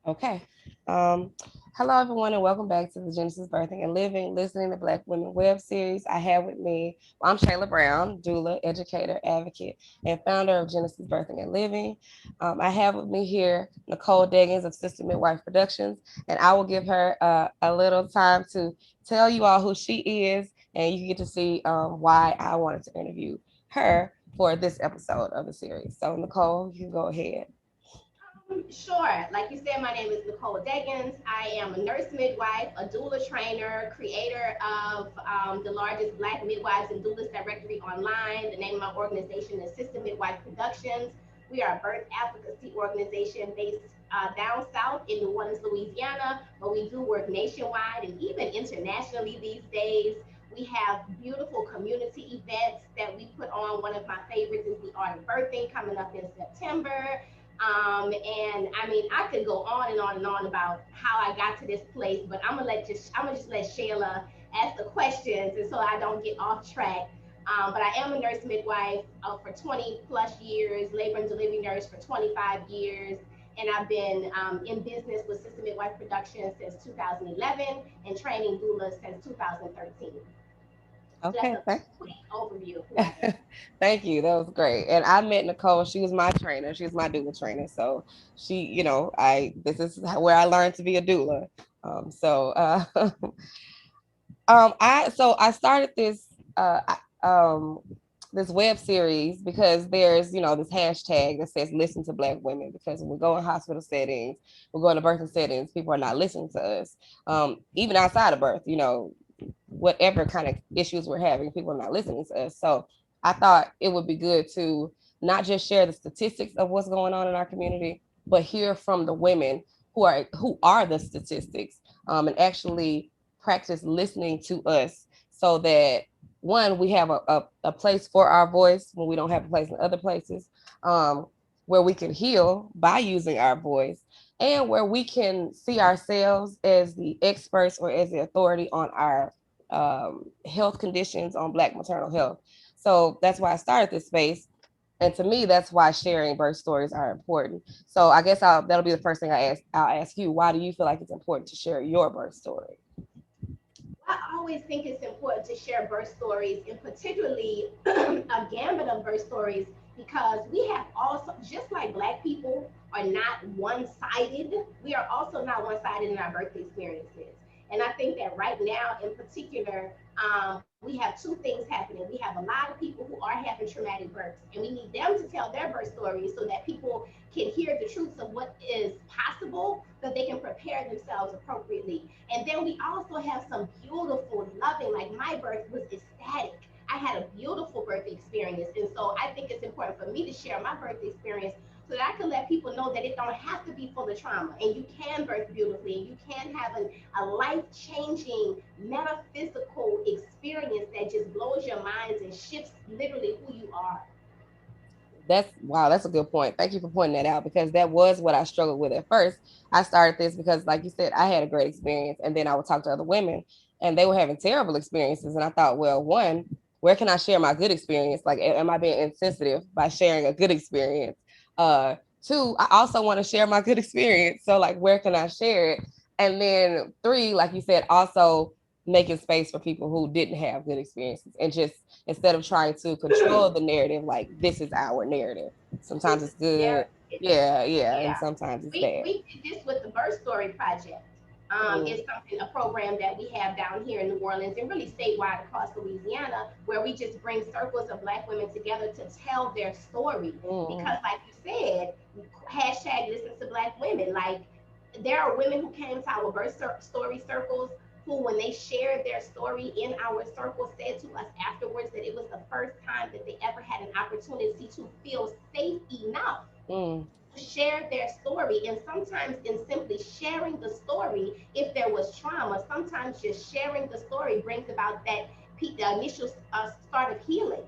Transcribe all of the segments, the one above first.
Okay. Um, Hello, everyone, and welcome back to the Genesis Birthing and Living, Listening to Black Women web series. I have with me, I'm Shayla Brown, doula, educator, advocate, and founder of Genesis Birthing and Living. I have with me here Nicole Deggins of Sister Midwife Productions, and I will give her a little time to tell you all who she is, and you get to see why I wanted to interview her for this episode of the series. So, Nicole, you can go ahead. Sure. Like you said, my name is Nicole Deggins. I am a nurse midwife, a doula trainer, creator of the largest Black midwives and doulas directory online. The name of my organization is Sister Midwife Productions. We are a birth advocacy organization based down south in New Orleans, Louisiana, but we do work nationwide and even internationally these days. We have beautiful community events that we put on. One of my favorites is the Art of Birthing coming up in September. And I mean, I could go on and on and on about how I got to this place, but I'm gonna just let Shayla ask the questions, and so I don't get off track. But I am a nurse midwife for 20 plus years, labor and delivery nurse for 25 years, and I've been in business with Sister Midwife Productions since 2011 and training doulas since 2013. So that's Okay, a quick overview of who I am. thank you. That was great. And I met Nicole. She was my trainer. She was my doula trainer. So she, I this is where I learned to be a doula. So I started this web series because there's this hashtag that says listen to Black women, because when we go in hospital settings, we're going to birthing settings, people are not listening to us. Even outside of birth, whatever kind of issues we're having, people are not listening to us. So I thought it would be good to not just share the statistics of what's going on in our community, but hear from the women who are the statistics, and actually practice listening to us, so that one, we have a place for our voice when we don't have a place in other places, where we can heal by using our voice, and where we can see ourselves as the experts or as the authority on our health conditions, on Black maternal health. So that's why I started this space. And to me, that's why sharing birth stories are important. So I guess that'll be the first thing I'll ask you. Why do you feel like it's important to share your birth story? I always think it's important to share birth stories, and particularly a gambit of birth stories, because we have also, just like Black people are not one sided, we are also not one sided in our birth experiences. And I think that right now, in particular, we have two things happening. We have a lot of people who are having traumatic births, and we need them to tell their birth stories so that people can hear the truths of what is possible, that they can prepare themselves appropriately. And then we also have some beautiful, loving, like my birth was ecstatic. I had a beautiful birth experience. And so I think it's important for me to share my birth experience so that I can let people know that it don't have to be full of trauma. And you can birth beautifully, and you can have a life-changing metaphysical experience that just blows your minds and shifts literally who you are. That's wow, that's a good point. Thank you for pointing that out, because that was what I struggled with at first. I started this because, like you said, I had a great experience, and then I would talk to other women, and they were having terrible experiences. And I thought, well, one, where can I share my good experience? Like, am I being insensitive by sharing a good experience? Two, I also want to share my good experience. So, like, where can I share it? And then three, like you said, also making space for people who didn't have good experiences, and just instead of trying to control the narrative, like this is our narrative. Sometimes This it's is the good, narrative. yeah, and Yeah. sometimes it's we bad. we did this with the Birth Story Project. Mm, It's something, a program that we have down here in New Orleans and really statewide across Louisiana, where we just bring circles of Black women together to tell their story. mm, Because, like you said, hashtag listen to Black women. Like, there are women who came to our story circles who, when they shared their story in our circle, said to us afterwards that it was the first time that they ever had an opportunity to feel safe enough mm, share their story. And sometimes, in simply sharing the story, if there was trauma, sometimes just sharing the story brings about the initial start of healing.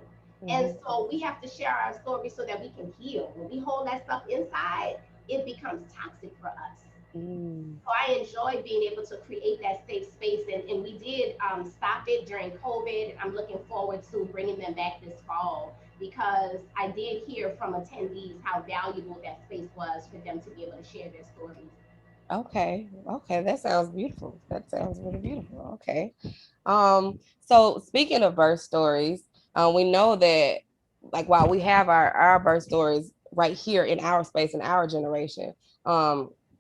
And mm, so we have to share our story so that we can heal. When we hold that stuff inside, it becomes toxic for us. mm. So I enjoy being able to create that safe space, and we did stop it during COVID. I'm looking forward to bringing them back this fall, because I did hear from attendees how valuable that space was for them to be able to share their stories. Okay. Okay. That sounds beautiful. That sounds really beautiful. Okay. So speaking of birth stories, we know that like while we have our birth stories right here in our space in our generation,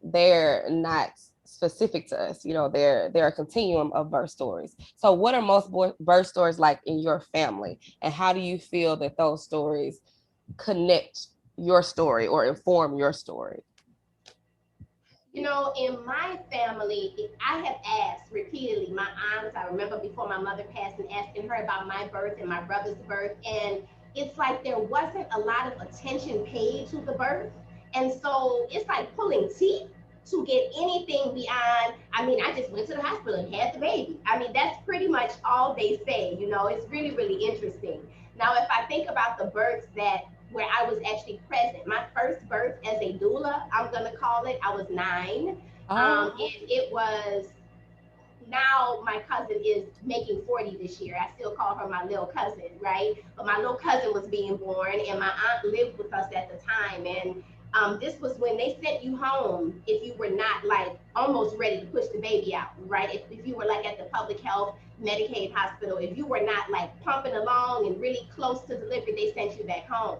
they're not specific to us. You know, they're a continuum of birth stories. So what are most birth stories like in your family, and how do you feel that those stories connect your story or inform your story? You know, in my family, I have asked repeatedly my aunts. I remember before my mother passed and asking her about my birth and my brother's birth. And it's like there wasn't a lot of attention paid to the birth. And so it's like pulling teeth to get anything beyond, I mean, I just went to the hospital and had the baby. I mean, that's pretty much all they say. You know, it's really, really interesting. Now, if I think about the births that where I was actually present. My first birth as a doula, I'm gonna call it. I was 9, Oh, and it was now my cousin is making 40 this year. I still call her my little cousin, right? But my little cousin was being born, and my aunt lived with us at the time. And this was when they sent you home if you were not like almost ready to push the baby out, right? If you were like at the public health Medicaid hospital, if you were not like pumping along and really close to delivery, they sent you back home.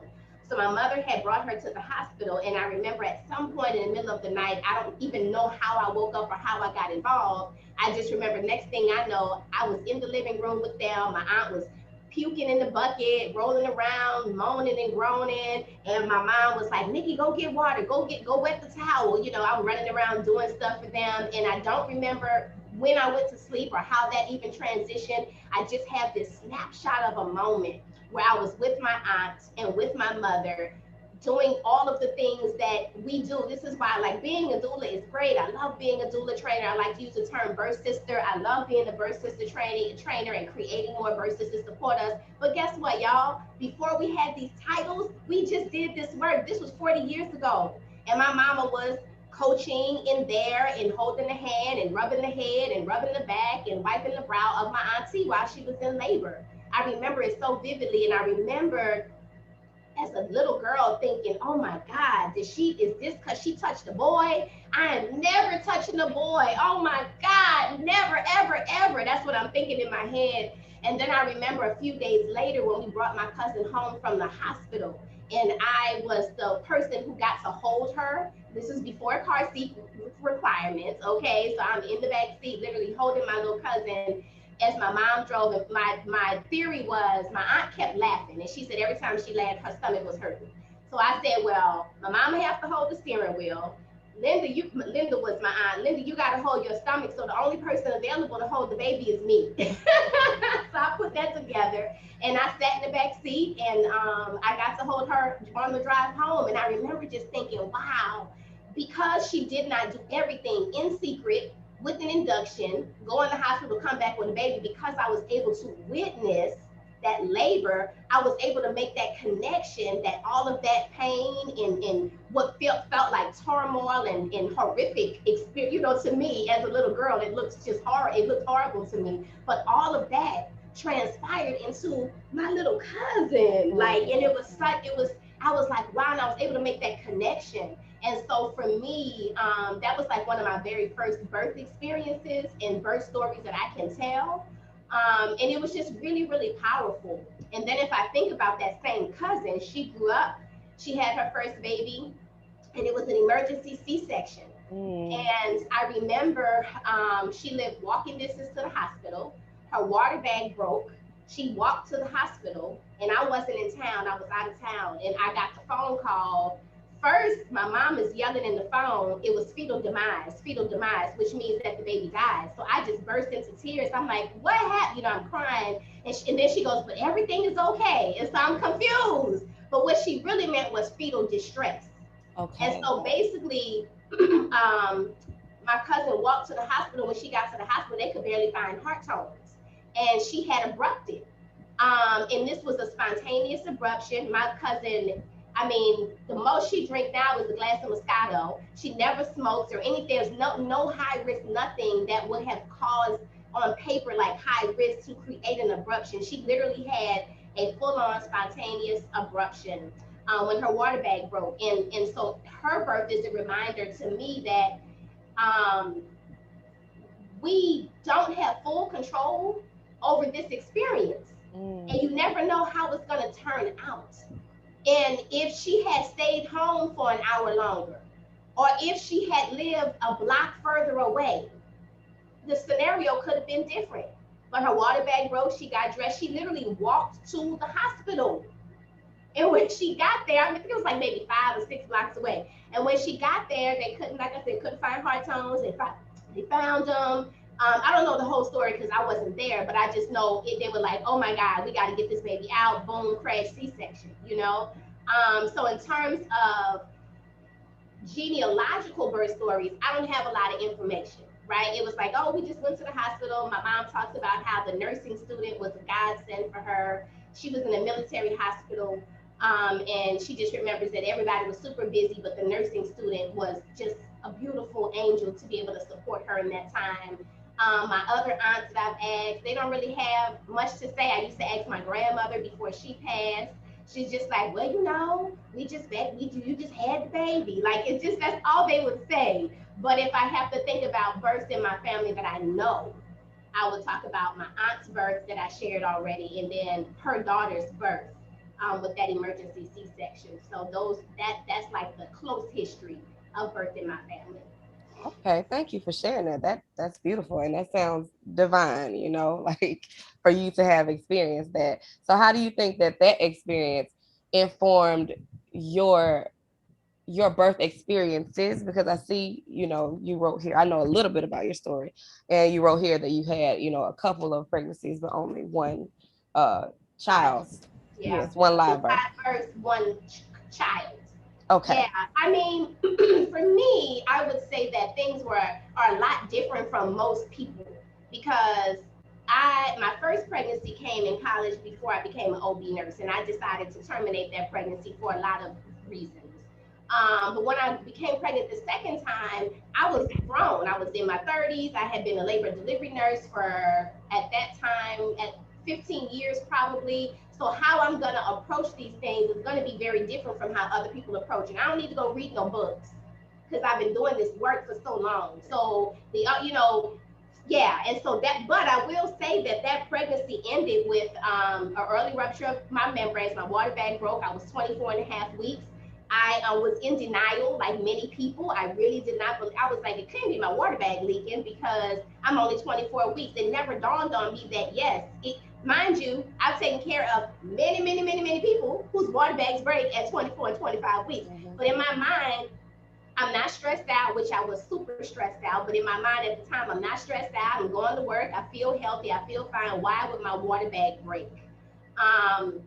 So my mother had brought her to the hospital, and I remember at some point in the middle of the night, I don't even know how I woke up or how I got involved. I just remember next thing I know, I was in the living room with them. My aunt was puking in the bucket, rolling around, moaning and groaning. And my mom was like, Nikki, go get water, go wet the towel. You know, I'm running around doing stuff for them. And I don't remember when I went to sleep or how that even transitioned. I just have this snapshot of a moment where I was with my aunt and with my mother doing all of the things that we do. This is why, like, being a doula is great. I love being a doula trainer. I like to use the term birth sister. I love being a birth sister trainer and creating more birth sisters to support us. But guess what, y'all? Before we had these titles, we just did this work. This was 40 years ago. And my mama was coaching in there and holding the hand and rubbing the head and rubbing the back and wiping the brow of my auntie while she was in labor. I remember it so vividly, and I remember as a little girl thinking, oh my God, is this because she touched a boy? I am never touching a boy. Oh my God, never, ever, ever. That's what I'm thinking in my head. And then I remember a few days later when we brought my cousin home from the hospital, and I was the person who got to hold her. This is before car seat requirements, okay? So I'm in the back seat, literally holding my little cousin as my mom drove. And my theory was my aunt kept laughing, and she said every time she laughed, her stomach was hurting. So I said, well, my mama have to hold the steering wheel. Linda was my aunt. Linda, you got to hold your stomach. So the only person available to hold the baby is me. So I put that together, and I sat in the back seat, and I got to hold her on the drive home. And I remember just thinking, wow, because she did not do everything in secret with an induction, go in the hospital, come back with a baby, because I was able to witness that labor, I was able to make that connection that all of that pain and what felt like turmoil and horrific experience, you know, to me as a little girl, it looks just horrible. It looked horrible to me. But all of that transpired into my little cousin. Like, and I was like, wow, and I was able to make that connection. And so for me, that was like one of my very first birth experiences and birth stories that I can tell. And it was just really, really powerful. And then if I think about that same cousin, she grew up, she had her first baby, and it was an emergency C-section. mm, And I remember she lived walking distance to the hospital. Her water bag broke. She walked to the hospital, and I wasn't in town. I was out of town, and I got the phone call. First, my mom is yelling in the phone. It was fetal demise, which means that the baby died. So I just burst into tears. I'm like, what happened? You know, I'm crying. And then she goes, but everything is okay. And so I'm confused. But what she really meant was fetal distress. And okay. so basically, my cousin walked to the hospital. When she got to the hospital, they could barely find heart tones, and she had abrupted. And this was a spontaneous abruption. My cousin, I mean, the most she drank now is a glass of Moscato. She never smokes or anything. There's no high risk, nothing that would have caused on paper like high risk to create an abruption. She literally had a full-on spontaneous abruption when her water bag broke. And so her birth is a reminder to me that um, we don't have full control over this experience. And you never know how it's going to turn out. And if she had stayed home for an hour longer, or if she had lived a block further away, the scenario could have been different. But her water bag broke, she got dressed, she literally walked to the hospital. And when she got there, I think it was like maybe 5 or 6 blocks away. And when she got there, they couldn't, like I said, couldn't find hard tones. They found them. I don't know the whole story because I wasn't there, but I just know they were like, oh my God, we got to get this baby out. Boom, crash, C-section, you know? So in terms of genealogical birth stories, I don't have a lot of information, right? It was like, oh, we just went to the hospital. My mom talks about how the nursing student was a godsend for her. She was in a military hospital, and she just remembers that everybody was super busy, but the nursing student was just a beautiful angel to be able to support her in that time. My other aunts that I've asked, they don't really have much to say. I used to ask my grandmother before she passed. She's just like, well, we just bet you just had the baby. Like it's just that's all they would say. But if I have to think about births in my family that I know, I would talk about my aunt's birth that I shared already, and then her daughter's birth with that emergency C-section. So that's like the close history of birth in my family. Okay, thank you for sharing that. That's beautiful and that sounds divine, like for you to have experienced that. So how do you think that experience informed your your birth experiences? Because I see, you wrote here, I know a little bit about your story, and you wrote here that you had, a couple of pregnancies but only one uh Child, child. yeah, Yes, one two live birth. live births, one child. Okay. Yeah, I mean, for me, I would say that things are a lot different from most people because my first pregnancy came in college before I became an OB nurse, and I decided to terminate that pregnancy for a lot of reasons. But when I became pregnant the second time, I was grown. I was in my 30s. I had been a labor and delivery nurse for at that time at 15 years probably. So how I'm gonna approach these things is gonna be very different from how other people approach it. I don't need to go read no books because I've been doing this work for so long. So yeah. And so but I will say that pregnancy ended with an early rupture of my membranes. My water bag broke. I was 24 and a half weeks. I was in denial, like many people. I really did not believe. I was like, it couldn't be my water bag leaking because I'm only 24 weeks. It never dawned on me that yes, mind you, I've taken care of many, many, many, many people whose water bags break at 24 and 25 weeks. But in my mind, I'm not stressed out, which I was super stressed out. But in my mind at the time, I'm not stressed out. I'm going to work. I feel healthy. I feel fine. Why would my water bag break? Um,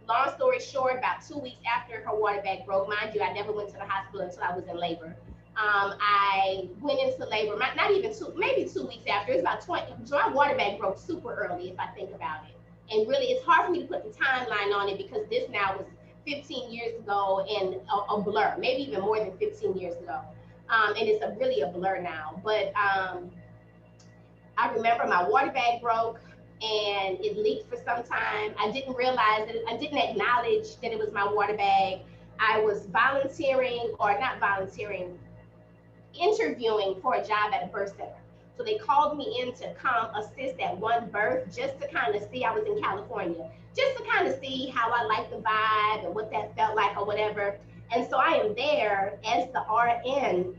Long story short, about 2 weeks after her water bag broke, mind you, I never went to the hospital until I was in labor. I went into labor, not even maybe 2 weeks after. It's about 20. So my water bag broke super early, if I think about it. And really, it's hard for me to put the timeline on it because this now was 15 years ago and a blur, maybe even more than 15 years ago. And it's really a blur now. But I remember my water bag broke and it leaked for some time. I didn't realize that, I didn't acknowledge that it was my water bag. I was volunteering, or not volunteering, interviewing for a job at a birth center. So they called me in to come assist at one birth just to kind of see. I was in California, just to kind of see how I liked the vibe and what that felt like or whatever. And so I am there as the RN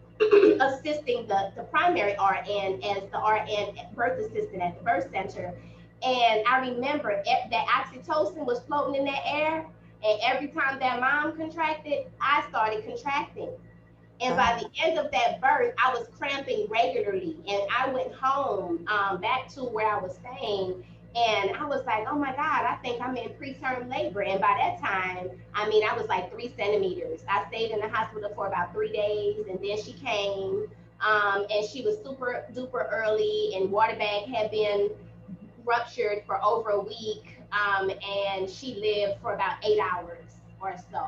assisting the primary RN as the RN birth assistant at the birth center. And I remember that oxytocin was floating in that air. And every time that mom contracted, I started contracting. And by the end of that birth, I was cramping regularly. And I went home back to where I was staying. And I was like, oh my God, I think I'm in preterm labor. And by that time, I mean, I was like 3 centimeters. I stayed in the hospital for about 3 days. And then she came and she was super duper early. And water bag had been ruptured for over a week. And she lived for about 8 hours or so.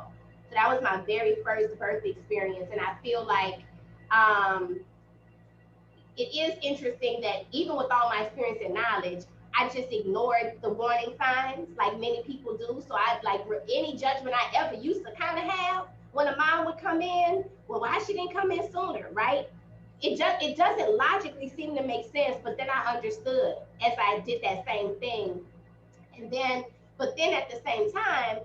So that was my very first birth experience. And I feel like it is interesting that even with all my experience and knowledge, I just ignored the warning signs like many people do. So I like any judgment I ever used to kind of have when a mom would come in, well, why she didn't come in sooner, right? it doesn't logically seem to make sense, but then I understood as I did that same thing. And then, but then at the same time,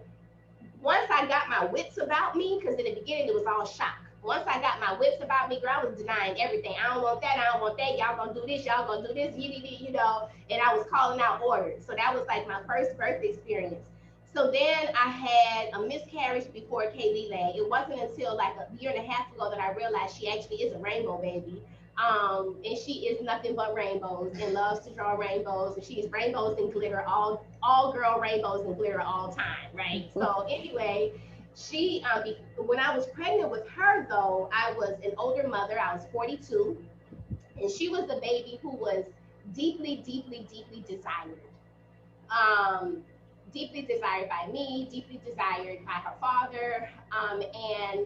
once I got my wits about me, because in the beginning it was all shock. Once I got my wits about me, girl, I was denying everything. I don't want that. I don't want that. Y'all gonna do this. Y'all gonna do this. You know. And I was calling out orders. So that was like my first birth experience. So then I had a miscarriage before Kaylee Lay. It wasn't until like a year and a half ago that I realized she actually is a rainbow baby. And she is nothing but rainbows and loves to draw rainbows. And she's rainbows and glitter, all girl rainbows and glitter all time, right? So anyway, when I was pregnant with her though, I was an older mother. I was 42, and she was a baby who was deeply, deeply, deeply desired. Um, Deeply desired by me, deeply desired by her father, and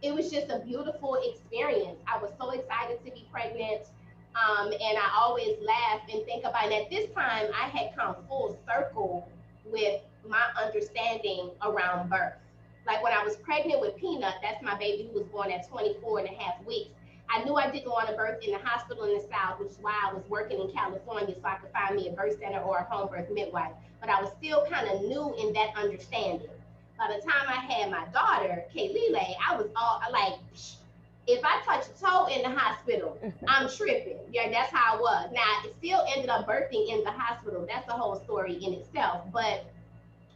it was just a beautiful experience. I was so excited to be pregnant. And I always laugh and think about it. And at this time, I had come full circle with my understanding around birth. Like when I was pregnant with Peanut, that's my baby who was born at 24 and a half weeks. I knew I didn't want to birth in the hospital in the South, which is why I was working in California so I could find me a birth center or a home birth midwife. But I was still kind of new in that understanding. By the time I had my daughter, Kaylee, I was all like, if I touch a toe in the hospital, I'm tripping. Yeah, that's how I was. Now, it still ended up birthing in the hospital. That's a whole story in itself. But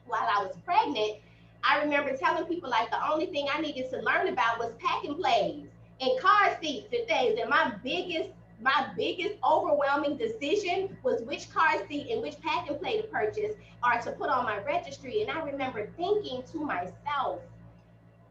while I was pregnant, I remember telling people like the only thing I needed to learn about was packing plays and car seats and things. And my biggest overwhelming decision was which car seat and which pack and play to purchase or to put on my registry. And I remember thinking to myself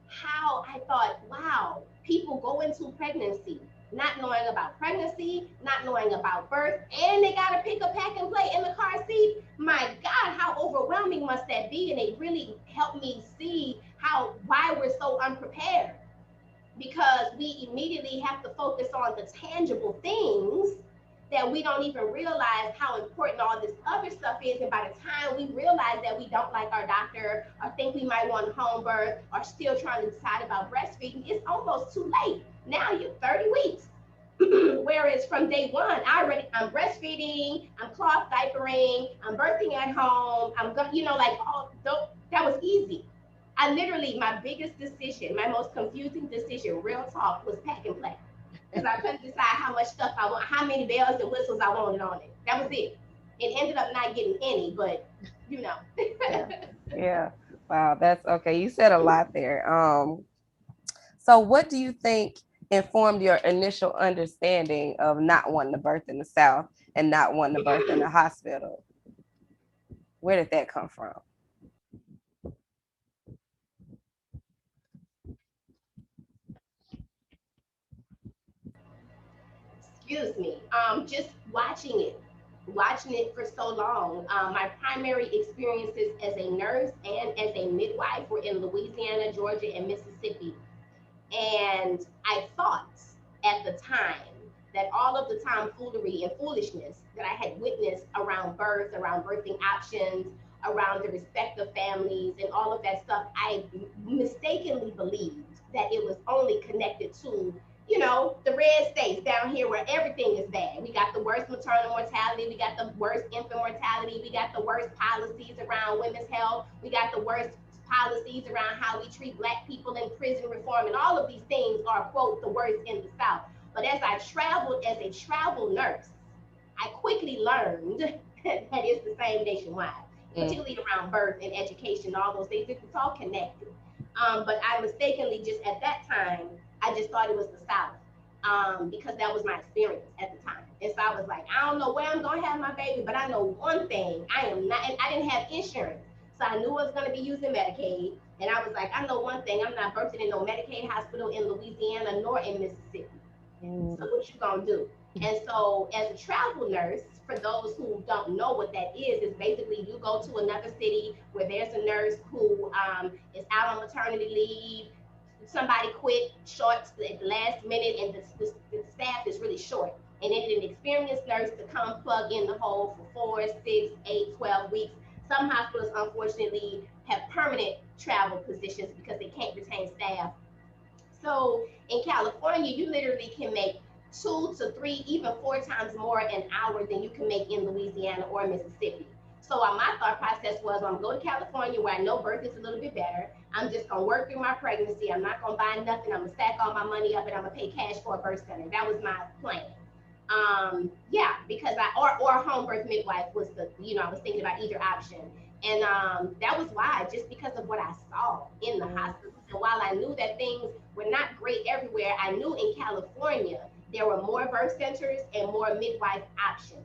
how I thought, wow, people go into pregnancy not knowing about pregnancy, not knowing about birth, and they got to pick a pack and play in the car seat. My God, how overwhelming must that be? And it really helped me see why we're so unprepared, because we immediately have to focus on the tangible things that we don't even realize how important all this other stuff is. And by the time we realize that we don't like our doctor or think we might want home birth or still trying to decide about breastfeeding, it's almost too late. Now you're 30 weeks. Whereas from day one, I'm breastfeeding, I'm cloth diapering, I'm birthing at home, I'm going, like that was easy. I literally, my biggest decision, my most confusing decision, real talk, was pack and play, because I couldn't decide how much stuff I want, how many bells and whistles I wanted on it. That was it. It ended up not getting any, but you know. Yeah. Yeah. Wow, that's okay. You said a lot there. So what do you think informed your initial understanding of not wanting to birth in the South and not wanting to birth in the hospital? Where did that come from? Excuse me. Just watching it for so long. My primary experiences as a nurse and as a midwife were in Louisiana, Georgia, and Mississippi. And I thought at the time that all of the tomfoolery and foolishness that I had witnessed around birth, around birthing options, around the respect of families, and all of that stuff, I mistakenly believed that it was only connected to, the red states down here where everything is bad. We got the worst maternal mortality, we got the worst infant mortality, we got the worst policies around women's health, we got the worst policies around how we treat Black people in prison reform, and all of these things are, quote, the worst in the South. But as I traveled as a travel nurse, I quickly learned that it's the same nationwide, particularly around birth and education, all those things. It's all connected. But I mistakenly, just at that time, I just thought it was the South, because that was my experience at the time. And so I was like, I don't know where I'm going to have my baby, but I know one thing. I am not, and I didn't have insurance. So I knew I was going to be using Medicaid. And I was like, I know one thing. I'm not birthing in no Medicaid hospital in Louisiana nor in Mississippi. So what you going to do? And so as a travel nurse, for those who don't know what that is basically you go to another city where there's a nurse who is out on maternity leave. Somebody quit short at the last minute, and the staff is really short. And they need an experienced nurse to come plug in the hole for 4, 6, 8, 12 weeks. Some hospitals, unfortunately, have permanent travel positions because they can't retain staff. So in California, you literally can make 2 to 3, even 4 times more an hour than you can make in Louisiana or Mississippi. So my thought process was, I'm going to go to California where I know birth is a little bit better. I'm just going to work through my pregnancy. I'm not going to buy nothing. I'm going to stack all my money up and I'm going to pay cash for a birth center. That was my plan. Yeah, because or home birth midwife was the, I was thinking about either option. And that was why, just because of what I saw in the Mm, hospital. And while I knew that things were not great everywhere, I knew in California there were more birth centers and more midwife options.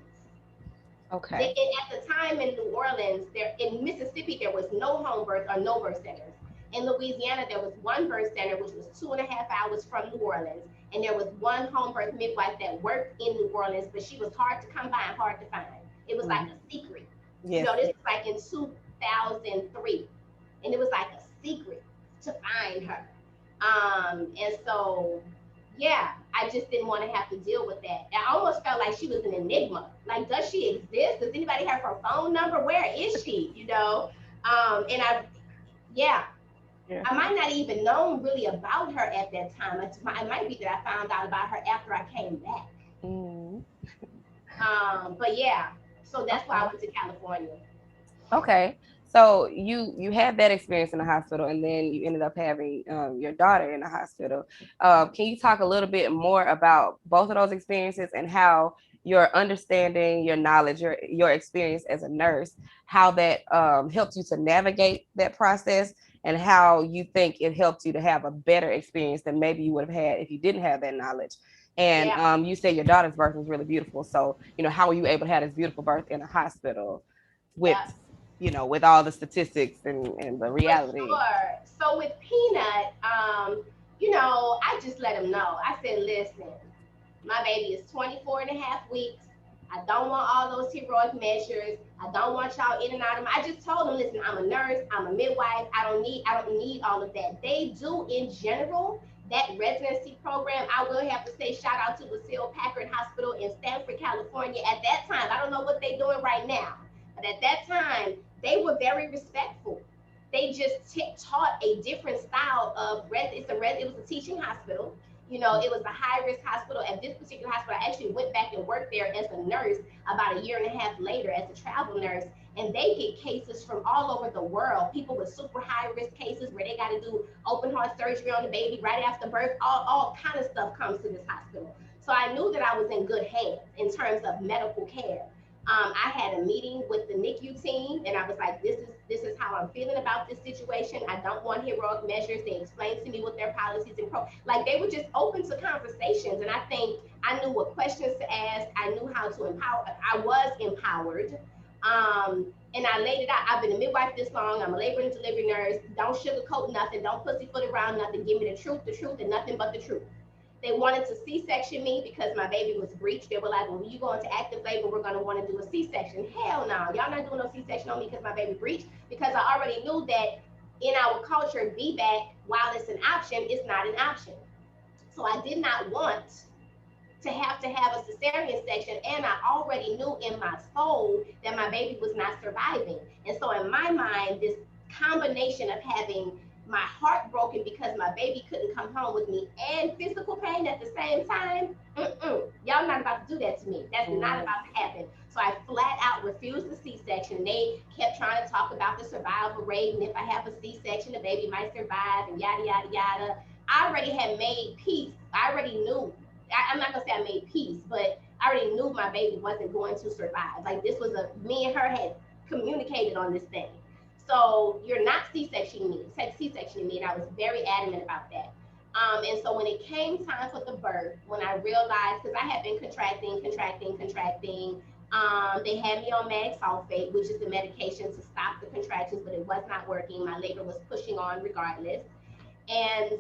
okay. At the time in New Orleans, there in Mississippi, there was no home birth or no birth centers. In Louisiana, there was one birth center, which was 2.5 hours from New Orleans, and there was one home birth midwife that worked in New Orleans, but she was hard to come by and hard to find. It was like Mhm. a secret. Yes. This was like in 2003, and it was like a secret to find her. And so, yeah, I just didn't want to have to deal with that. I almost felt like she was an enigma. Like, does she exist? Does anybody have her phone number? Where is she? And yeah, Yeah. I might not even known really about her at that time. It might be that I found out about her after I came back. Mm, But yeah, so that's why I okay. went to California. Okay. So you had that experience in the hospital, and then you ended up having your daughter in the hospital. Can you talk a little bit more about both of those experiences and how your understanding, your knowledge, your experience as a nurse, how that helped you to navigate that process, and how you think it helped you to have a better experience than maybe you would have had if you didn't have that knowledge. And Yeah, you said your daughter's birth was really beautiful. So, how were you able to have this beautiful birth in a hospital with yeah. with all the statistics and the For reality. sure. So with Peanut, I just let him know. I said, listen, my baby is 24 and a half weeks. I don't want all those heroic measures. I don't want y'all in and out of them. I just told them, listen, I'm a nurse, I'm a midwife. I don't need all of that. They do in general that residency program. I will have to say shout out to Lucille Packard Hospital in Stanford, California. At that time, I don't know what they're doing right now, but at that time, they were very respectful. They just taught a different style of it was a teaching hospital. It was a high risk hospital. At this particular hospital, I actually went back and worked there as a nurse about a year and a half later as a travel nurse. And they get cases from all over the world. People with super high risk cases where they got to do open heart surgery on the baby right after birth. All kind of stuff comes to this hospital. So I knew that I was in good hands in terms of medical care. I had a meeting with the NICU team, and I was like, "This is how I'm feeling about this situation. I don't want heroic measures." They explained to me what their policies and like they were just open to conversations, and I think I knew what questions to ask. I knew how to empower. I was empowered, and I laid it out. I've been a midwife this long. I'm a labor and delivery nurse. Don't sugarcoat nothing. Don't pussyfoot around nothing. Give me the truth, and nothing but the truth. They wanted to C-section me because my baby was breached. They were like, well, when you go into active labor, we're going to want to do a C-section. Hell no. Y'all not doing no C-section on me because my baby breached. Because I already knew that in our culture, VBAC, while it's an option, it's not an option. So I did not want to have a cesarean section, and I already knew in my soul that my baby was not surviving. And so in my mind, this combination of having my heart broken because my baby couldn't come home with me and physical pain at the same time, y'all not about to do that to me. That's not Mm, about to happen. So I flat out refused the C-section. They kept trying to talk about the survival rate, and if I have a C-section, the baby might survive, and yada yada yada. I already had made peace. I already knew. I'm not gonna say I made peace, but I already knew my baby wasn't going to survive. Like this was me and her had communicated on this thing. So you're not C-sectioning me, C-sectioning me, and I was very adamant about that. And so when it came time for the birth, when I realized, because I had been contracting, they had me on mag sulfate, which is the medication to stop the contractions, but it was not working. My labor was pushing on regardless. And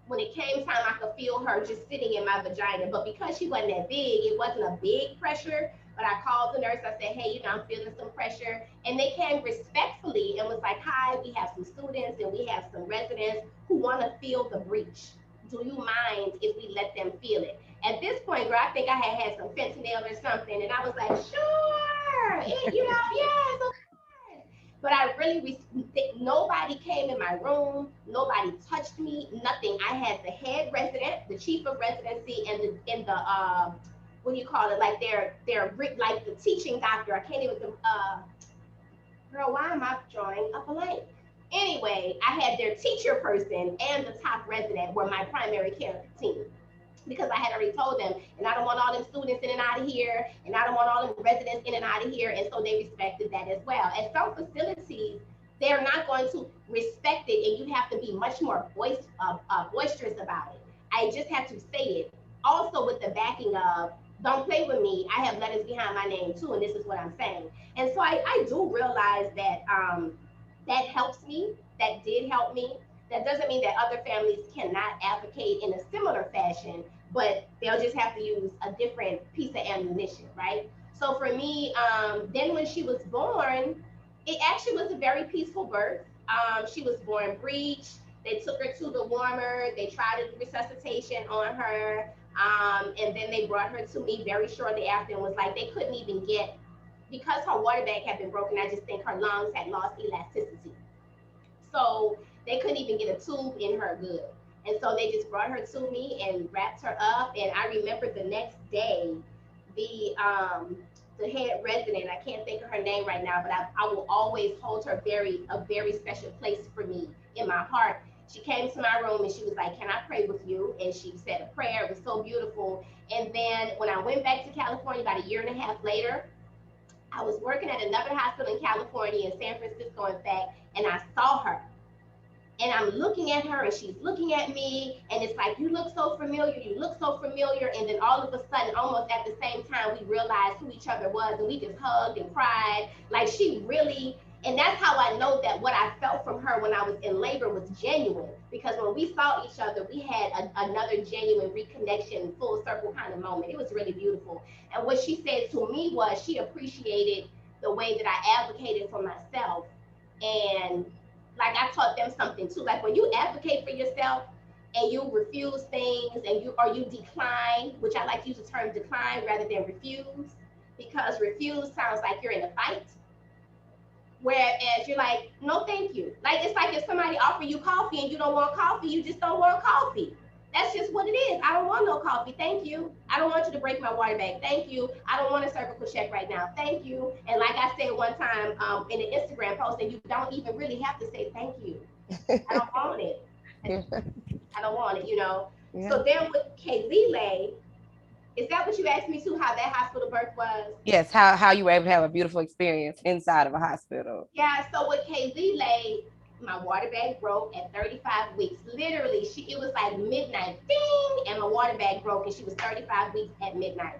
when it came time, I could feel her just sitting in my vagina. But because she wasn't that big, it wasn't a big pressure. But I called the nurse. I said, hey, I'm feeling some pressure. And they came respectfully and was like, hi, we have some students and we have some residents who want to feel the breach. Do you mind if we let them feel it? At this point, girl, I think I had some fentanyl or something. And I was like, sure. Yes, of course. But I really, nobody came in my room, nobody touched me, nothing. I had the head resident, the chief of residency, and the what do you call it? Like they're like the teaching doctor. I can't even girl, why am I drawing a blank? Anyway, I had their teacher person and the top resident were my primary care team because I had already told them, and I don't want all them students in and out of here, and I don't want all them residents in and out of here, and so they respected that as well. At some facilities, they're not going to respect it, and you have to be much more boisterous about it. I just have to say it. Also, with the backing of, don't play with me. I have letters behind my name too, and this is what I'm saying. And so I do realize that that helps me. That did help me. That doesn't mean that other families cannot advocate in a similar fashion, but they'll just have to use a different piece of ammunition, right? So for me, then when she was born, it actually was a very peaceful birth. She was born breech. They took her to the warmer. They tried a resuscitation on her. And then they brought her to me very shortly after and was like, they couldn't even get, because her water bag had been broken, I just think her lungs had lost elasticity. So they couldn't even get a tube in her good. And so they just brought her to me and wrapped her up. And I remember the next day, the head resident, I can't think of her name right now, but I will always hold her a very special place for me in my heart. She came to my room and she was like, can I pray with you? And she said a prayer. It was so beautiful. And then when I went back to California about a year and a half later, I was working at another hospital in California, in San Francisco, in fact, and I saw her. And I'm looking at her and she's looking at me, and it's like, you look so familiar, you look so familiar. And then all of a sudden, almost at the same time, we realized who each other was, and we just hugged and cried. Like, she really, and that's how I know that what I felt from her when I was in labor was genuine, because when we saw each other, we had another genuine reconnection, full circle kind of moment. It was really beautiful. And what she said to me was she appreciated the way that I advocated for myself. And like, I taught them something too. Like, when you advocate for yourself and you refuse things, and you decline, which I like to use the term decline rather than refuse, because refuse sounds like you're in a fight. Whereas you're like, no, thank you. Like, it's like if somebody offer you coffee and you don't want coffee, you just don't want coffee. That's just what it is. I don't want no coffee. Thank you. I don't want you to break my water bag. Thank you. I don't want a cervical check right now. Thank you. And like I said one time in an Instagram post, and you don't even really have to say thank you. I don't want it. I don't want it, you know. Yeah. So then with Kaylee, is that what you asked me too? How that hospital birth was? Yes, how you were able to have a beautiful experience inside of a hospital. Yeah. So with Kaylee, my water bag broke at 35 weeks. Literally, it was like midnight, ding, and my water bag broke, and she was 35 weeks at midnight.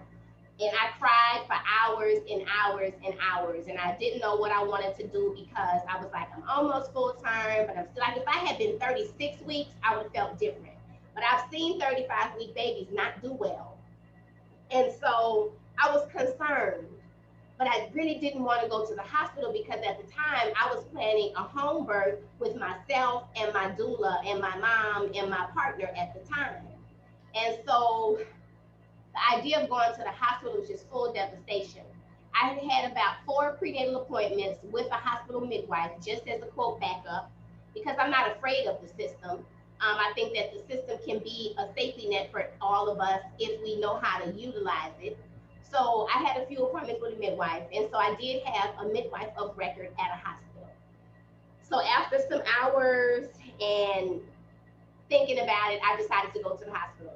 And I cried for hours and hours and hours, and I didn't know what I wanted to do because I was like, I'm almost full term, but I'm still like, if I had been 36 weeks, I would have felt different. But I've seen 35-week babies not do well. And so I was concerned, but I really didn't want to go to the hospital because at the time I was planning a home birth with myself and my doula and my mom and my partner at the time. And so the idea of going to the hospital was just full devastation. I had had about 4 prenatal appointments with a hospital midwife just as a quote backup because I'm not afraid of the system. I think that the system can be a safety net for all of us if we know how to utilize it. So I had a few appointments with a midwife, and so I did have a midwife of record at a hospital. So after some hours and thinking about it, I decided to go to the hospital.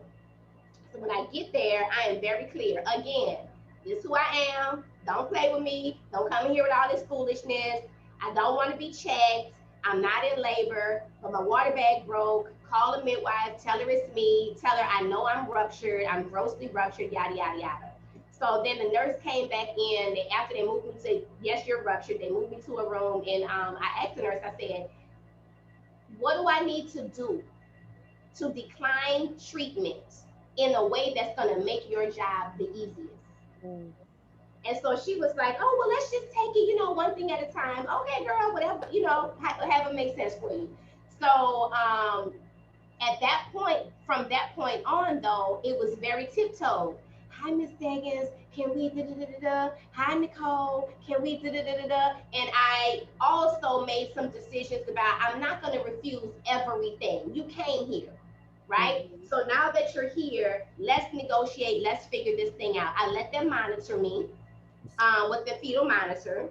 So when I get there, I am very clear. Again, this is who I am. Don't play with me. Don't come in here with all this foolishness. I don't want to be checked. I'm not in labor, but my water bag broke. Call a midwife. Tell her it's me. Tell her I know I'm ruptured. I'm grossly ruptured, yada, yada, yada. So then the nurse came back in. After they moved me to, yes, you're ruptured. They moved me to a room. And I asked the nurse, I said, what do I need to do to decline treatment in a way that's going to make your job the easiest? Mm. And so she was like, oh, well, let's just take it, one thing at a time. Okay, girl, whatever, have it make sense for you. So at that point, from that point on, though, it was very tiptoed. hi, Miss Deggins, can we da da da da da? Hi, Nicole, can we da da da da da? And I also made some decisions about I'm not going to refuse everything. You came here, right? Mhm. So now that you're here, let's negotiate, let's figure this thing out. I let them monitor me with the fetal monitor.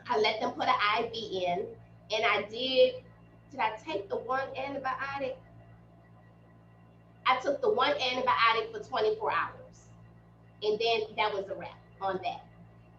I let them put an IV in, and did I take the one antibiotic? I took the one antibiotic for 24 hours, and then that was a wrap on that.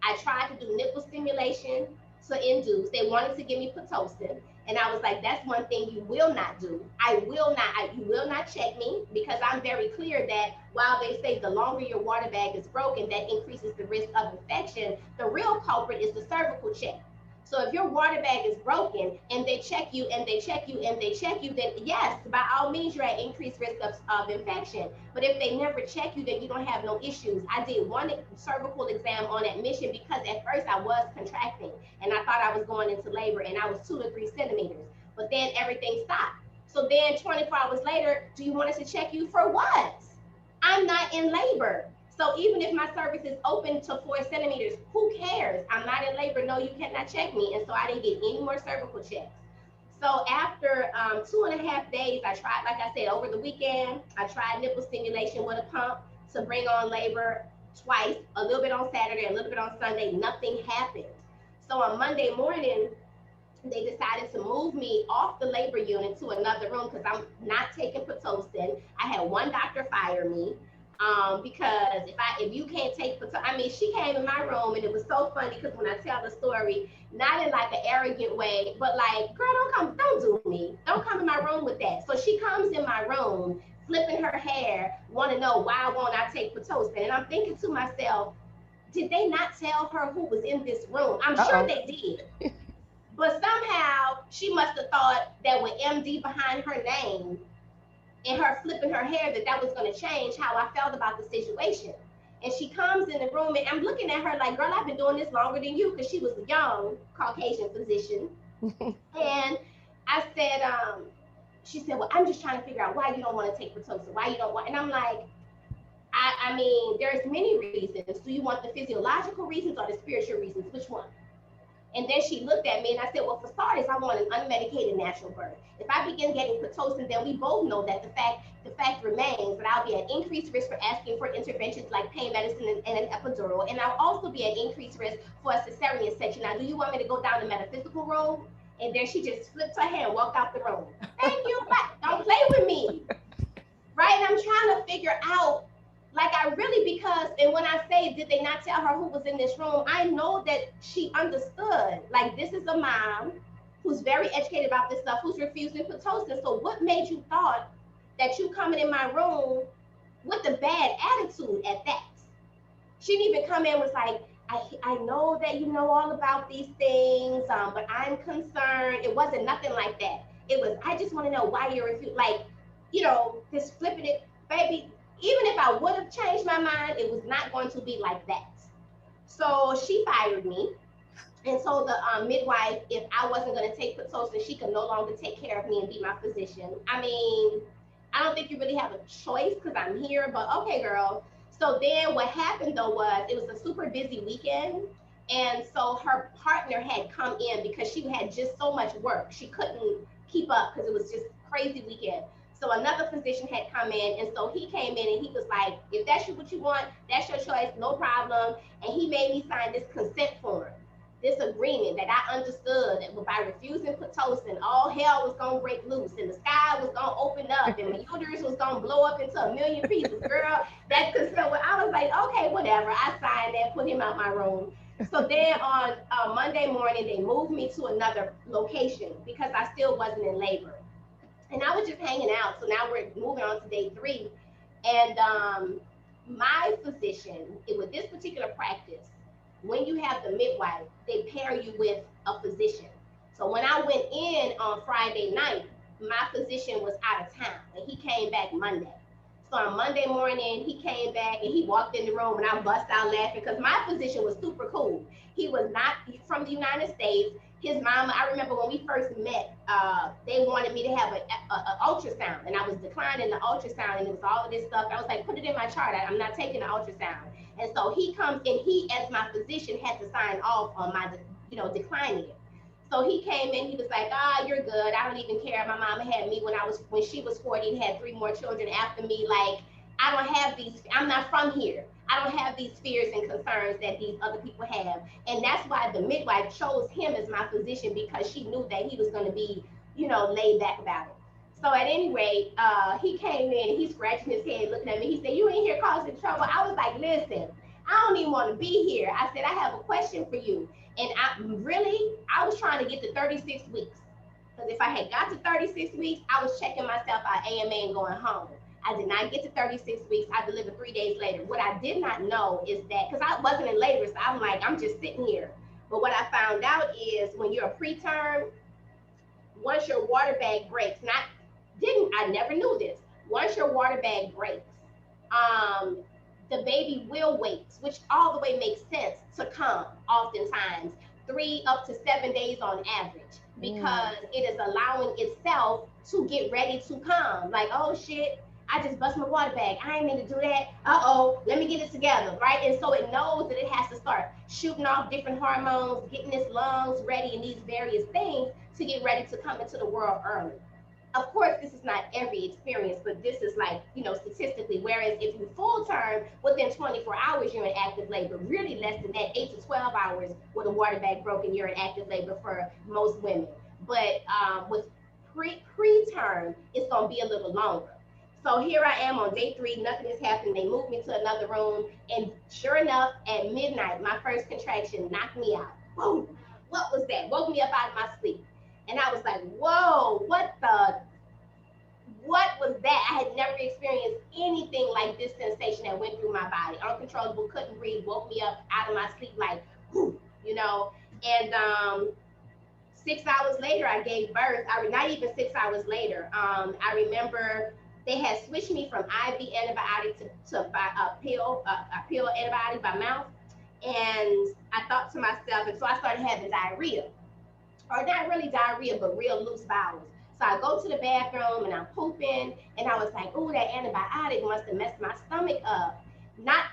I tried to do nipple stimulation to induce. They wanted to give me Pitocin. And I was like, that's one thing you will not do. You will not check me because I'm very clear that while they say the longer your water bag is broken, that increases the risk of infection, the real culprit is the cervical check. So if your water bag is broken and they check you and they check you and they check you, then yes, by all means, you're at increased risk of infection. But if they never check you, then you don't have no issues. I did one cervical exam on admission because at first I was contracting and I thought I was going into labor and I was 2 to 3 centimeters. But then everything stopped. So then 24 hours later, do you want us to check you for what? I'm not in labor. So even if my cervix is open to 4 centimeters, who cares? I'm not in labor. No, you cannot check me. And so I didn't get any more cervical checks. So after 2.5 days, I tried, like I said, over the weekend, I tried nipple stimulation with a pump to bring on labor twice, a little bit on Saturday, a little bit on Sunday. Nothing happened. So on Monday morning, they decided to move me off the labor unit to another room because I'm not taking Pitocin. I had one doctor fire me because if you can't take Pitocin, I mean, she came in my room and it was so funny because when I tell the story, not in like an arrogant way, but like, girl, don't do me, don't come in my room with that. So she comes in my room, flipping her hair, want to know why won't I take Pitocin, and I'm thinking to myself, did they not tell her who was in this room? I'm sure Uh-oh. they did. But somehow she must have thought that with MD behind her name and her flipping her hair, that was going to change how I felt about the situation. And she comes in the room and I'm looking at her like, girl, I've been doing this longer than you, because she was a young Caucasian physician. And I said, she said, well, I'm just trying to figure out why you don't want to take Pitocin, why you don't want, and I'm like, I mean, there's many reasons. Do you want the physiological reasons or the spiritual reasons? Which one? And then she looked at me and I said, well, for starters, I want an unmedicated natural birth. If I begin getting Pitocin, then we both know that the fact remains that I'll be at increased risk for asking for interventions like pain medicine and an epidural. And I'll also be at increased risk for a cesarean section. Now, do you want me to go down the metaphysical road? And then she just flipped her hair and walked out the room. Thank you. Don't play with me. Right? And I'm trying to figure out, like, I really, because, and when I say, did they not tell her who was in this room, I know that she understood, like, this is a mom who's very educated about this stuff, who's refusing Pitocin. So what made you thought that you coming in my room with a bad attitude at that? She didn't even come in and was like, I know that you know all about these things, but I'm concerned. It wasn't nothing like that. It was, I just want to know why you're refusing, like, just flipping it, baby. Even if I would have changed my mind, it was not going to be like that. So she fired me and told the midwife if I wasn't going to take Pitocin, she could no longer take care of me and be my physician. I mean, I don't think you really have a choice because I'm here, but okay, girl. So then what happened though was it was a super busy weekend. And so her partner had come in because she had just so much work. She couldn't keep up because it was just crazy weekend. So another physician had come in, and so he came in and he was like, if that's what you want, that's your choice, no problem. And he made me sign this consent form, this agreement that I understood that by refusing Pitocin, all hell was gonna break loose and the sky was gonna open up and my uterus was gonna blow up into a million pieces. Girl, that consent, I was like, okay, whatever. I signed that, put him out my room. So then on Monday morning, they moved me to another location because I still wasn't in labor. And I was just hanging out. So now we're moving on to day 3. And my physician, with this particular practice, when you have the midwife, they pair you with a physician. So when I went in on Friday night, my physician was out of town and he came back Monday. So on Monday morning, he came back and he walked in the room and I bust out laughing because my physician was super cool. He was not from the United States. His mama, I remember when we first met, they wanted me to have a ultrasound and I was declining the ultrasound and it was all of this stuff. I was like, put it in my chart. I'm not taking the ultrasound. And so he comes and he, as my physician, had to sign off on my, declining it. So he came in, he was like, you're good. I don't even care. My mama had me when she was 40 and had three more children after me. Like, I don't have these, I'm not from here. I don't have these fears and concerns that these other people have. And that's why the midwife chose him as my physician because she knew that he was going to be, laid back about it. So at any rate, he came in and he's scratching his head looking at me. He said, you ain't here causing trouble. I was like, listen, I don't even want to be here. I said, I have a question for you. And I was trying to get to 36 weeks. Because if I had got to 36 weeks, I was checking myself out AMA and going home. I did not get to 36 weeks. I delivered 3 days later. What I did not know is that, because I wasn't in labor, so I'm like, I'm just sitting here. But what I found out is when you're a preterm, once your water bag breaks, I never knew this. Once your water bag breaks, um, the baby will wait, which all the way makes sense to come oftentimes 3 up to 7 days on average because it is allowing itself to get ready to come. Like, oh shit, I just bust my water bag. I ain't mean to do that. Uh-oh, let me get it together, right? And so it knows that it has to start shooting off different hormones, getting its lungs ready and these various things to get ready to come into the world early. Of course, this is not every experience, but this is like, statistically. Whereas if you full term, within 24 hours, you're in active labor. Really less than that, 8 to 12 hours with a water bag broken, you're in active labor for most women. But with preterm, it's going to be a little longer. So here I am on day 3, nothing is happening. They moved me to another room. And sure enough, at midnight, my first contraction knocked me out. Boom. What was that? Woke me up out of my sleep. And I was like, whoa, what was that? I had never experienced anything like this sensation that went through my body. Uncontrollable, couldn't breathe, woke me up out of my sleep like, whoo, And 6 hours later, I gave birth. Not even 6 hours later. I remember they had switched me from IV antibiotic to a pill antibiotic by mouth. And I thought to myself, and so I started having diarrhea, or not really diarrhea, but real loose bowels. So I go to the bathroom and I'm pooping, and I was like, "Oh, that antibiotic must have messed my stomach up." Not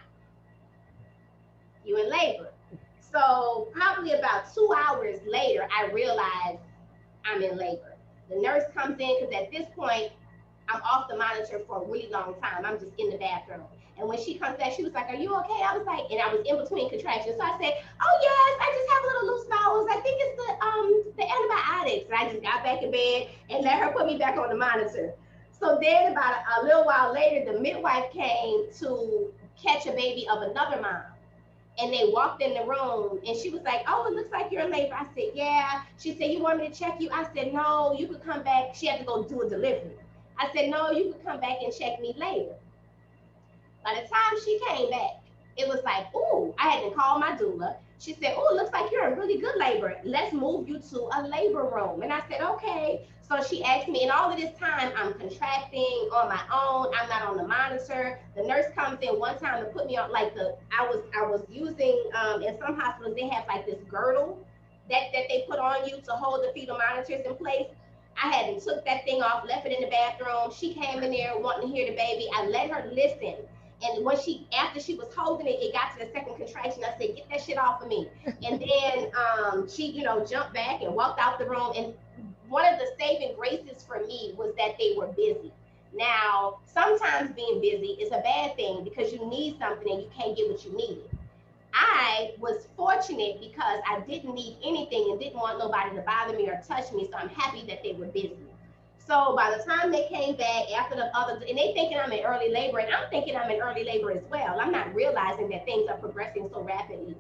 you in labor. So probably about 2 hours later, I realized I'm in labor. The nurse comes in because at this point I'm off the monitor for a really long time. I'm just in the bathroom. And when she comes back, she was like, "Are you okay?" I was like, and I was in between contractions. So I said, "Oh yes, I just have little loose bowels. I think it's the antibiotics." And I just got back in bed and let her put me back on the monitor. So then about a little while later, the midwife came to catch a baby of another mom. And they walked in the room and she was like, "Oh, it looks like you're in labor." I said, "Yeah." She said, "You want me to check you?" I said, "No, you could come back." She had to go do a delivery. I said, "No, you could come back and check me later." By the time she came back, it was like, "Ooh," I had to call my doula. She said, "Oh, it looks like you're in really good labor. Let's move you to a labor room." And I said, "Okay." So she asked me, and all of this time I'm contracting on my own. I'm not on the monitor. The nurse comes in one time to put me on like I was using in some hospitals they have like this girdle that they put on you to hold the fetal monitors in place. I hadn't took that thing off, left it in the bathroom. She came in there wanting to hear the baby. I let her listen. And when after she was holding it, it got to the second contraction. I said, "Get that shit off of me." And then she, jumped back and walked out the room. And one of the saving graces for me was that they were busy. Now, sometimes being busy is a bad thing because you need something and you can't get what you needed. I was fortunate because I didn't need anything and didn't want nobody to bother me or touch me. So I'm happy that they were busy. So by the time they came back after the other, and they thinking I'm in early labor, and I'm thinking I'm in early labor as well. I'm not realizing that things are progressing so rapidly.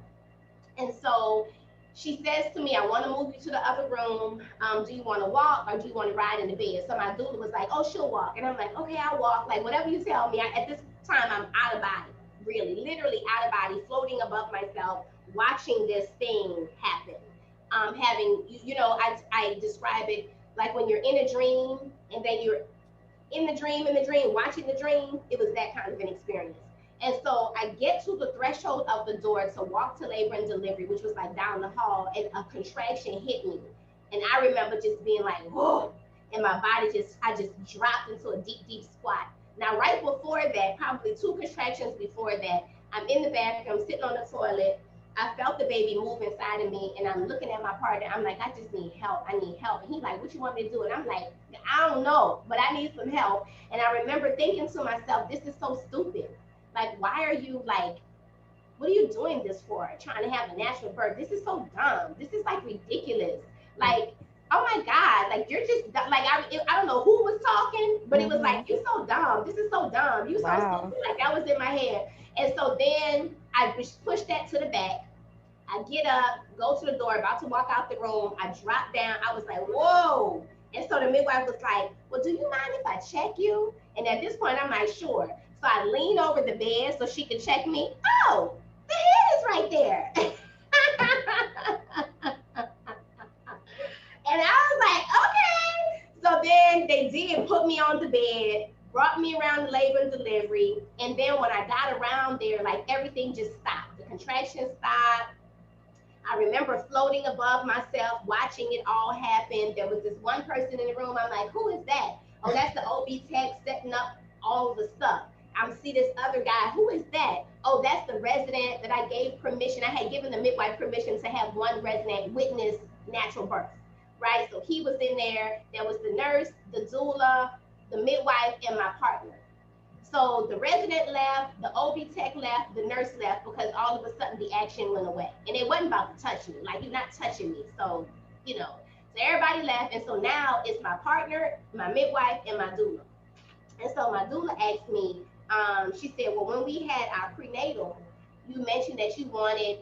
And so she says to me, "I want to move you to the other room. Do you want to walk or do you want to ride in the bed?" So my doula was like, "Oh, she'll walk." And I'm like, "Okay, I'll walk." Like whatever you tell me. At this time, I'm out of body, really, literally out of body, floating above myself, watching this thing happen. Having, I describe it like when you're in a dream and then you're in the dream, watching the dream. It was that kind of an experience. And so I get to the threshold of the door to walk to labor and delivery, which was like down the hall, and a contraction hit me. And I remember just being like, whoa, and my body I just dropped into a deep, deep squat. Now, right before that, probably two contractions before that, I'm in the bathroom, sitting on the toilet. I felt the baby move inside of me, and I'm looking at my partner. I'm like, I just need help. I need help. And he's like, what you want me to do? And I'm like, I don't know, but I need some help. And I remember thinking to myself, this is so stupid. Like, why are you like, what are you doing this for? Trying to have a natural birth. This is so dumb. This is like ridiculous. Like, oh my God, like you're just like, I don't know who was talking, but it was like, you so dumb. This is so dumb. You so stupid. Like that was in my head. And so then I pushed that to the back. I get up, go to the door, about to walk out the room. I drop down. I was like, whoa. And so the midwife was like, well, do you mind if I check you? And at this point, I'm like, sure. So I lean over the bed so she could check me. Oh, the head is right there. And I was like, okay. So then they did put me on the bed, brought me around the labor and delivery. And then when I got around there, like everything just stopped. The contractions stopped. I remember floating above myself, watching it all happen. There was this one person in the room. I'm like, who is that? Oh, that's the OB tech setting up all of the stuff. I see this other guy. Who is that? Oh, that's the resident that I gave permission. I had given the midwife permission to have one resident witness natural birth, right? So he was in there. There was the nurse, the doula, the midwife, and my partner. So the resident left, the OB tech left, the nurse left, because all of a sudden the action went away. And they wasn't about to touch me. Like, you're not touching me. So, you know, so everybody left. And so now it's my partner, my midwife, and my doula. And so my doula asked me, she said, well, when we had our prenatal, you mentioned that you wanted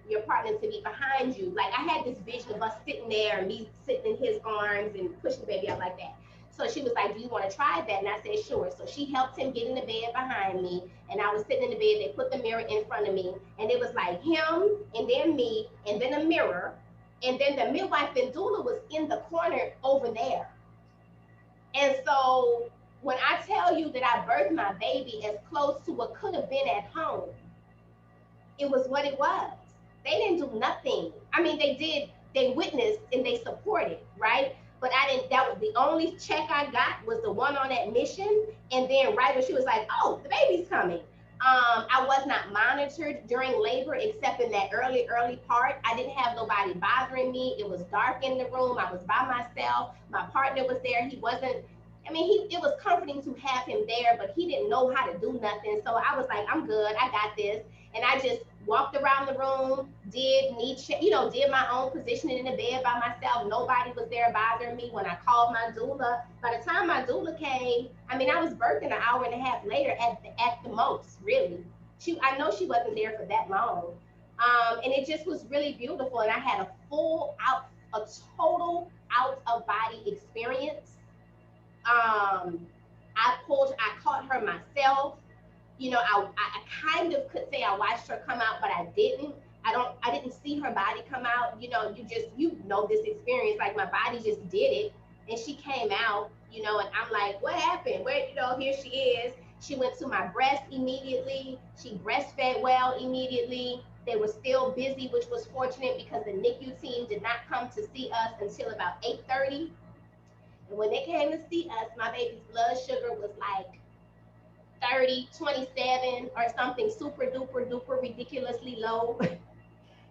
your partner to be behind you. Like, I had this vision of us sitting there and me sitting in his arms and pushing the baby out like that. So she was like, do you want to try that? And I said, sure. So she helped him get in the bed behind me. And I was sitting in the bed. They put the mirror in front of me. And it was like him, and then me, and then a mirror. And then the midwife and doula was in the corner over there. And so when I tell you that I birthed my baby as close to what could have been at home, it was what it was. They didn't do nothing. I mean, they witnessed and they supported, right? But I didn't, that was the only check I got, was the one on admission. And then right when she was like, oh, the baby's coming. I was not monitored during labor, except in that early part. I didn't have nobody bothering me. It was dark in the room. I was by myself. My partner was there. He wasn't, I mean, it was comforting to have him there, but he didn't know how to do nothing. So I was like, I'm good. I got this. And I just walked around the room, did my own positioning in the bed by myself. Nobody was there bothering me. When I called my doula, by the time my doula came, I mean, I was birthing an hour and a half later at the most, really. I know she wasn't there for that long. And it just was really beautiful. And I had a total out of body experience. I caught her myself. You know, I kind of could say I watched her come out, but I didn't. I didn't see her body come out. You know, you know this experience, like my body just did it. And she came out, you know, and I'm like, what happened? Where, you know, here she is. She went to my breast immediately. She breastfed well immediately. They were still busy, which was fortunate because the NICU team did not come to see us until about 8:30. And when they came to see us, my baby's blood sugar was like 30, 27 or something super duper ridiculously low.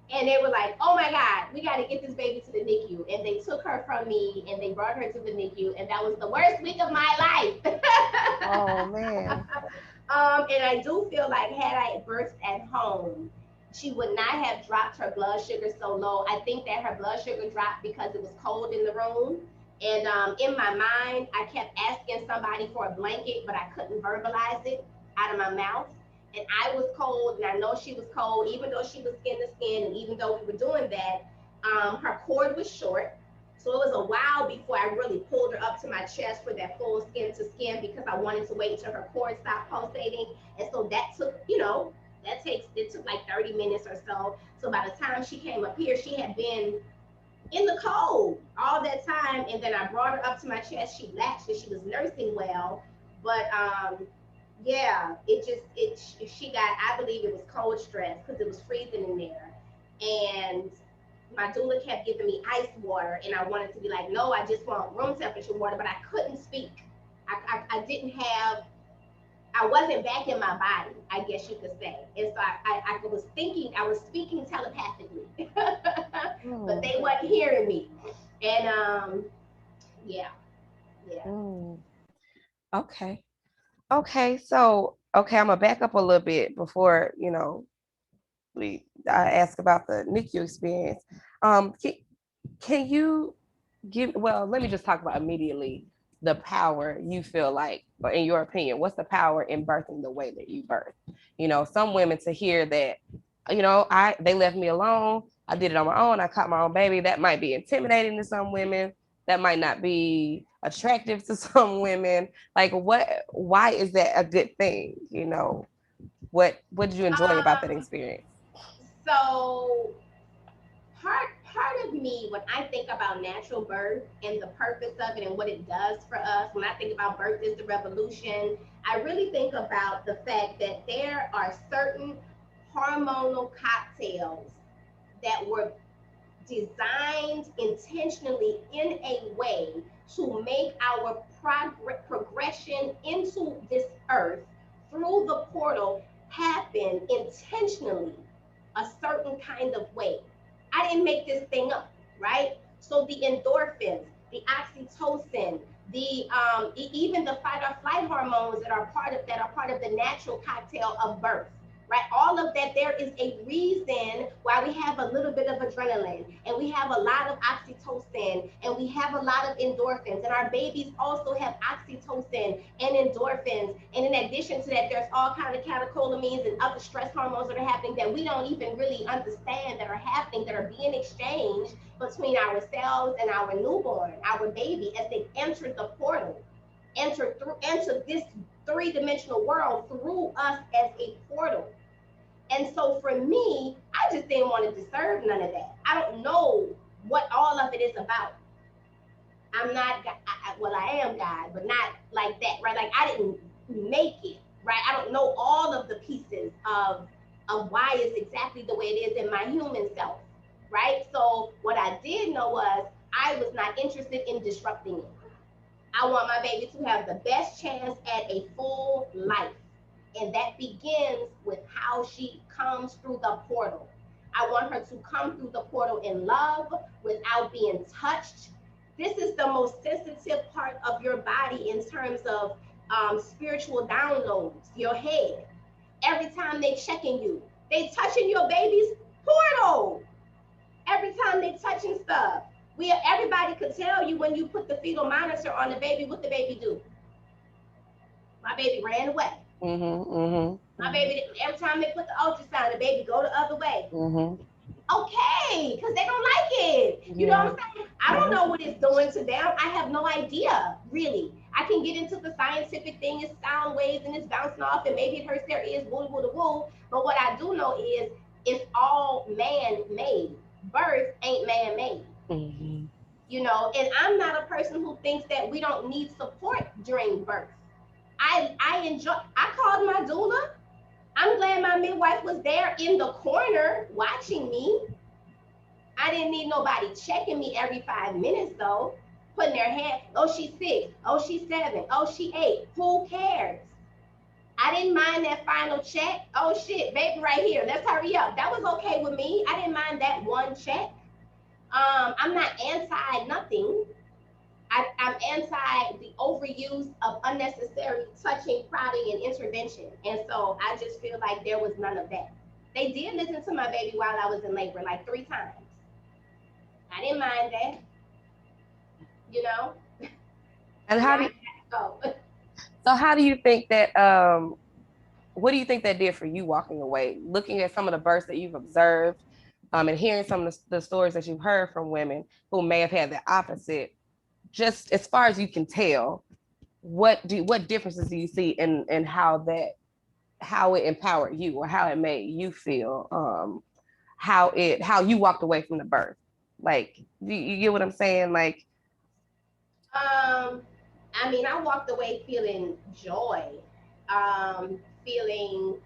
And they were like, oh my God, we got to get this baby to the NICU. And they took her from me and they brought her to the NICU. And that was the worst week of my life. Oh, man. And I do feel like had I birthed at home, she would not have dropped her blood sugar so low. I think that her blood sugar dropped because it was cold in the room. And in my mind, I kept asking somebody for a blanket, but I couldn't verbalize it out of my mouth. And I was cold, and I know she was cold, even though she was skin to skin, and even though we were doing that, her cord was short. So it was a while before I really pulled her up to my chest for that full skin to skin, because I wanted to wait until her cord stopped pulsating. And so that took, you know, it took like 30 minutes or so. So by the time she came up here, she had been in the cold all that time. And then I brought her up to my chest. She latched and she was nursing well. But yeah, she got, I believe it was cold stress because it was freezing in there. And my doula kept giving me ice water, and I wanted to be like, no, I just want room temperature water, but I couldn't speak. I didn't have, I wasn't back in my body, I guess you could say. And so I was thinking, I was speaking telepathically, but Mm, they wasn't hearing me. And yeah, yeah. mm. Okay. Okay. So, okay, I'm gonna back up a little bit before, I ask about the NICU experience. Can you well, let me just talk about immediately the power you feel like, or in your opinion, what's the power in birthing the way that you birth? Some women to hear that, they left me alone. I did it on my own. I caught my own baby. That might be intimidating to some women. That might not be attractive to some women. Like why is that a good thing? What did you enjoy about that Um, experience? so part of me, when I think about natural birth and the purpose of it and what it does for us, when I think about birth is the revolution, I really think about the fact that there are certain hormonal cocktails that were designed intentionally in a way to make our progression into this earth through the portal happen intentionally a certain kind of way. I didn't make this thing up, right? So the endorphins, the oxytocin, the even the fight or flight hormones that are part of the natural cocktail of birth, right? All of that, there is a reason why we have a little bit of adrenaline and we have a lot of oxytocin and we have a lot of endorphins, and our babies also have oxytocin and endorphins. And in addition to that, there's all kind of catecholamines and other stress hormones that are happening that we don't even really understand that are happening, that are being exchanged between ourselves and our newborn, our baby, as they enter the portal, enter this three-dimensional world through us as a portal. And so for me, I just didn't want to deserve none of that. I don't know what all of it is about. I'm not, well, I am God, but not like that, right? Like I didn't make it, right? I don't know all of the pieces of why it's exactly the way it is in my human self, right? So what I did know was I was not interested in disrupting it. I want my baby to have the best chance at a full life. And that begins with how she comes through the portal. I want her to come through the portal in love without being touched. This is the most sensitive part of your body in terms of spiritual downloads, your head. Every time they checking you, they touching your baby's portal. Every time they touching stuff. Everybody could tell you when you put the fetal monitor on the baby, what the baby do. My baby ran away. Mm-hmm, mm-hmm, My mm-hmm, baby, every time they put the ultrasound, the baby go the other way. mm-hmm. Okay, because they don't like it. You know what Yeah. I'm saying? I don't know what it's doing to them. I have no idea, really. I can get into the scientific thing, it's sound waves and it's bouncing off, and maybe it hurts their ears, woo woo woo. But what I do know is it's all man made. Birth ain't man made. Mm-hmm. And I'm not a person who thinks that we don't need support during birth. I called my doula. I'm glad my midwife was there in the corner watching me. I didn't need nobody checking me every 5 minutes though, putting their hand, oh she's 6, oh she's 7, oh she 8. Who cares? I didn't mind that final check. Oh shit, baby right here. Let's hurry up. That was okay with me. I didn't mind that one check. I'm not anti nothing. I'm anti the overuse of unnecessary touching, prodding, and intervention. And so I just feel like there was none of that. They did listen to my baby while I was in labor like 3 times. I didn't mind that, you know. And Now I gotta go. how do you think that what do you think that did for you walking away, looking at some of the births that you've observed, and hearing some of the stories that you've heard from women who may have had the opposite, just as far as you can tell, what differences do you see in how it empowered you or how it made you feel, how you walked away from the birth? Like, you get what I'm saying? Like, I mean, I walked away feeling joy, feeling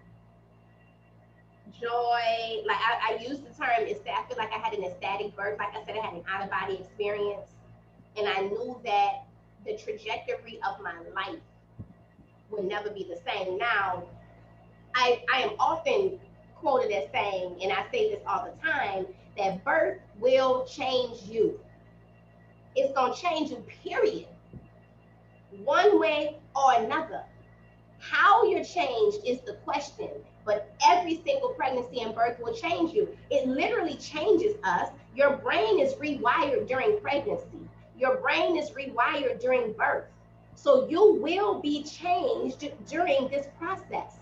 joy. Like I use the term, I feel like I had an ecstatic birth. Like I said, I had an out of body experience. And I knew that the trajectory of my life would never be the same. Now, I am often quoted as saying, and I say this all the time, that birth will change you. It's going to change you, period. One way or another. How you're changed is the question, but every single pregnancy and birth will change you. It literally changes us. Your brain is rewired during pregnancy, your brain is rewired during birth. So you will be changed during this process.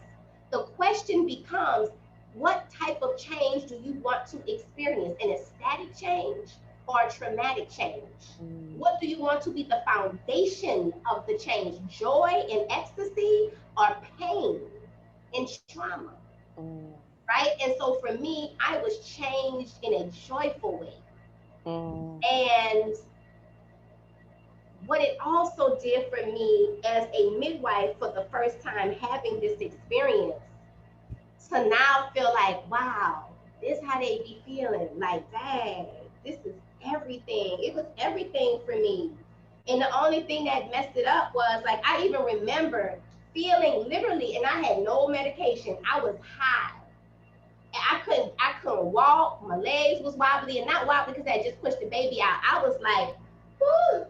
The question becomes, what type of change do you want to experience? An ecstatic change or a traumatic change? What do you want to be the foundation of the change? Joy and ecstasy or pain and trauma? Right? And so for me, I was changed in a joyful way. And what it also did for me as a midwife for the first time having this experience, to now feel like, wow, this how they be feeling. Like, dang, this is everything. It was everything for me. And the only thing that messed it up was, like, I even remember feeling literally, and I had no medication. I was high. And I couldn't walk. My legs was wobbly, and not wobbly because I just pushed the baby out. I was like, whoo,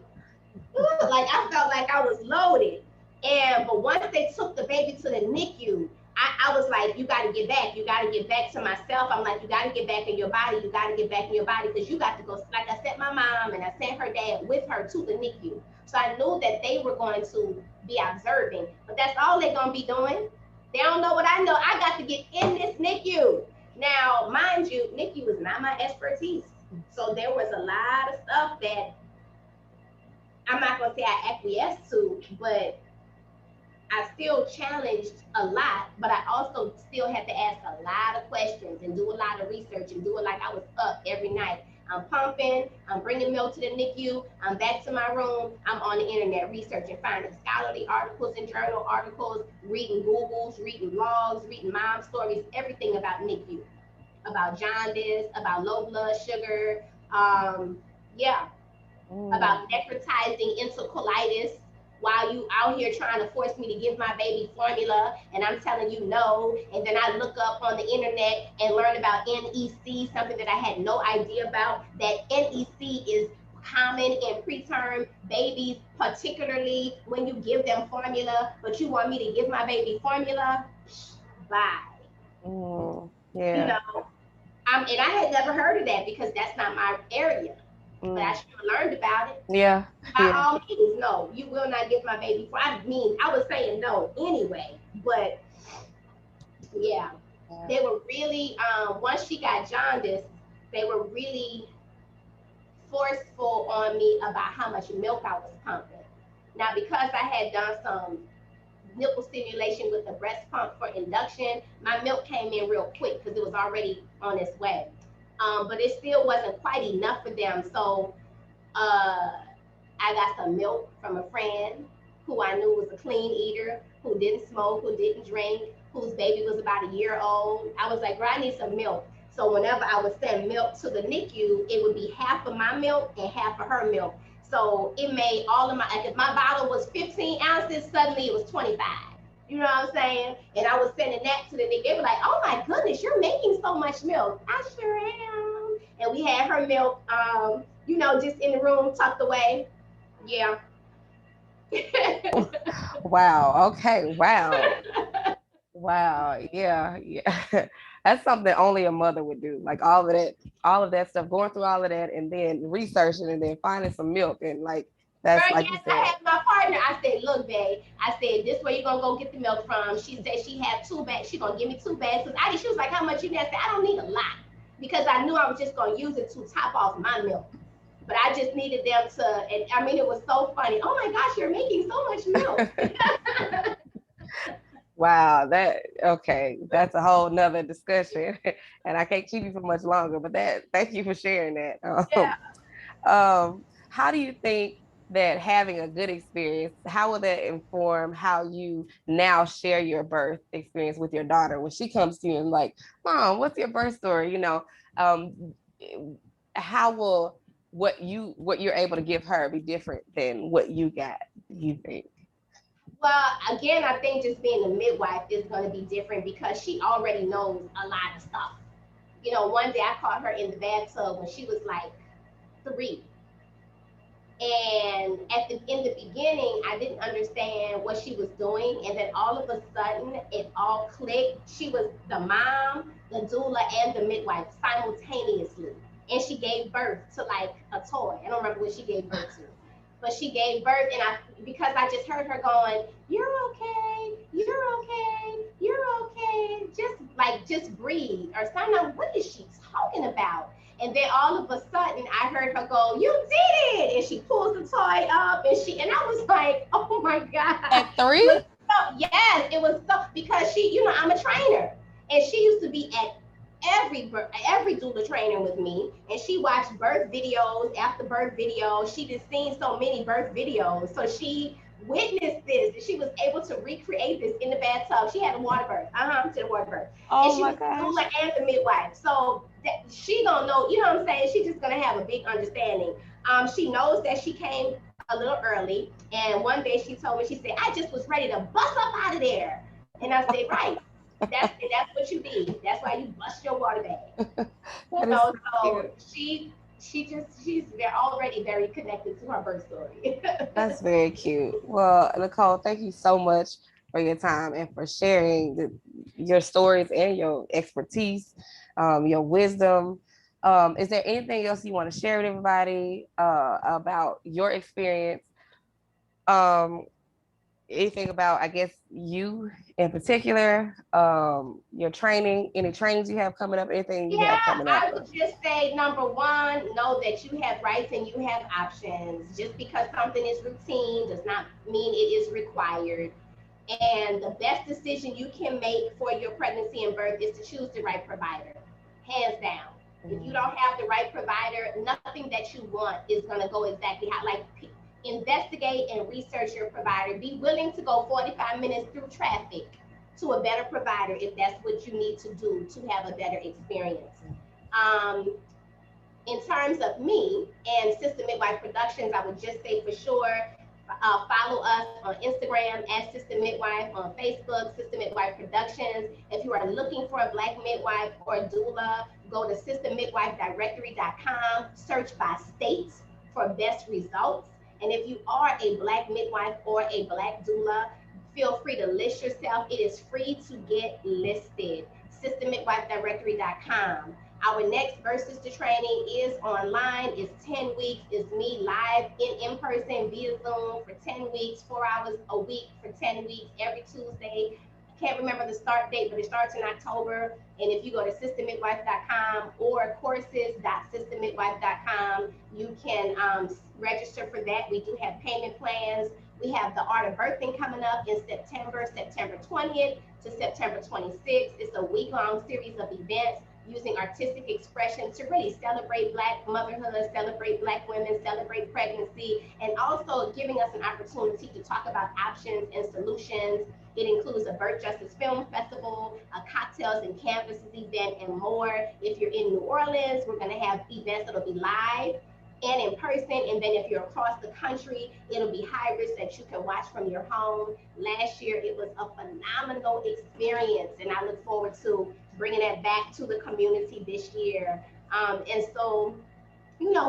like I felt like I was loaded. But once they took the baby to the NICU, I was like, you got to get back. You got to get back to myself. I'm like, you got to get back in your body. You got to get back in your body because you got to go. Like I sent my mom and I sent her dad with her to the NICU. So I knew that they were going to be observing. But that's all they're going to be doing. They don't know what I know. I got to get in this NICU. Now, mind you, NICU was not my expertise. So there was a lot of stuff that I'm not going to say I acquiesced to, but I still challenged a lot, but I also still had to ask a lot of questions and do a lot of research and do it like I was up every night. I'm pumping, I'm bringing milk to the NICU, I'm back to my room, I'm on the internet researching, finding scholarly articles and journal articles, reading Googles, reading blogs, reading mom stories, everything about NICU, about jaundice, about low blood sugar, yeah, about necrotizing enterocolitis while you out here trying to force me to give my baby formula and I'm telling you no. And then I look up on the internet and learn about NEC, something that I had no idea about, that NEC is common in preterm babies, particularly when you give them formula, but you want me to give my baby formula? Bye. Yeah. You know, and I had never heard of that because that's not my area. But I should have learned about it. Yeah. By all means, no, you will not give my baby. I mean, I was saying no anyway, but yeah, they were really, once she got jaundice, they were really forceful on me about how much milk I was pumping. Now, because I had done some nipple stimulation with the breast pump for induction, my milk came in real quick because it was already on its way. But it still wasn't quite enough for them. So I got some milk from a friend who I knew was a clean eater, who didn't smoke, who didn't drink, whose baby was about a year old. I was like, girl, I need some milk. So whenever I would send milk to the NICU, it would be half of my milk and half of her milk. So it made all of my, like if my bottle was 15 ounces, suddenly it was 25. You know what I'm saying? And I was sending that to the NICU. They were like, oh my goodness, you're making so much milk. I sure am. And we had her milk, just in the room tucked away. Yeah. Wow. Okay. Wow. Wow. Yeah. Yeah. That's something only a mother would do. Like all of that stuff, going through all of that and then researching and then finding some milk and like that's Girl, like you yes, I said. had my partner. I said, look, babe. I said, this where you gonna go get the milk from. She said she had 2 bags. She gonna give me 2 bags. She was like, how much you need? I said, I don't need a lot because I knew I was just gonna use it to top off my milk. But I just needed them to, and I mean, it was so funny. Oh my gosh, you're making so much milk. Wow, that's a whole nother discussion. And I can't keep you for much longer, but thank you for sharing that. Yeah. How do you think that having a good experience, how will that inform how you now share your birth experience with your daughter when she comes to you and like, Mom, what's your birth story? Um, how will what you're able to give her be different than what you got, you think? Well, again, I think just being a midwife is going to be different because she already knows a lot of stuff. One day I caught her in the bathtub when she was like 3. And in the beginning, I didn't understand what she was doing. And then all of a sudden, it all clicked. She was the mom, the doula, and the midwife simultaneously. And she gave birth to like a toy. I don't remember what she gave birth to. But she gave birth, and because I just heard her going, "You're okay, you're okay, you're okay. Just breathe," or something. What is she talking about? And then all of a sudden, I heard her go, "You did it!" And she pulls the toy up, and I was like, "Oh my god!" At It was 3? yes, it was so because I'm a trainer, and she used to be at every doula training with me, and she watched birth videos after birth videos. She just seen so many birth videos, so she witnessed this, and she was able to recreate this in the bathtub. She had a water birth, to the water birth, and Oh she my was the gosh. doula and the midwife. So she gonna know, you know what I'm saying? She's just gonna have a big understanding. She knows that she came a little early, and one day she told me, she said, "I just was ready to bust up out of there," and I said, "Right." That's what you did. That's why you bust your water bag. That is so So cute. they're already very connected to her birth story. That's very cute. Well, Nicole, thank you so much for your time and for sharing your stories and your expertise, your wisdom. Is there anything else you want to share with everybody about your experience? Um, Anything about, I guess, you in particular, your training, any trainings you have coming up, anything you have Yeah, coming up? I would just say number one, know that you have rights and you have options. Just because something is routine does not mean it is required. And the best decision you can make for your pregnancy and birth is to choose the right provider, hands down. If you don't have the right provider, nothing that you want is going to go exactly how, like, investigate and research your provider. Be willing to go 45 minutes through traffic to a better provider if that's what you need to do to have a better experience. Um, in terms of me and Sister Midwife Productions, I would just say for sure, follow us on Instagram at Sister Midwife, on Facebook, Sister Midwife Productions. If you are looking for a Black midwife or a doula, go to sistermidwifedirectory.com, search by state for best results. And if you are a Black midwife or a Black doula, feel free to list yourself. It is free to get listed. Sistermidwifedirectory.com. Our next Versus to training is online. It's 10 weeks. It's me live in person via Zoom for 10 weeks, 4 hours a week for 10 weeks, every Tuesday. I can't remember the start date, but it starts in October. And if you go to sistermidwife.com or courses.sistermidwife.com, you can register for that. We do have payment plans. We have the Art of Birthing coming up in September 20th to September 26th. It's a week-long series of events using artistic expression to really celebrate Black motherhood, celebrate Black women, celebrate pregnancy, and also giving us an opportunity to talk about options and solutions. It includes a Birth Justice Film Festival, a cocktails and canvases event, and more. If you're in New Orleans, we're going to have events that'll be live and in person. And then if you're across the country, it'll be hybrids that you can watch from your home. Last year, it was a phenomenal experience, and I look forward to bringing that back to the community this year. And so,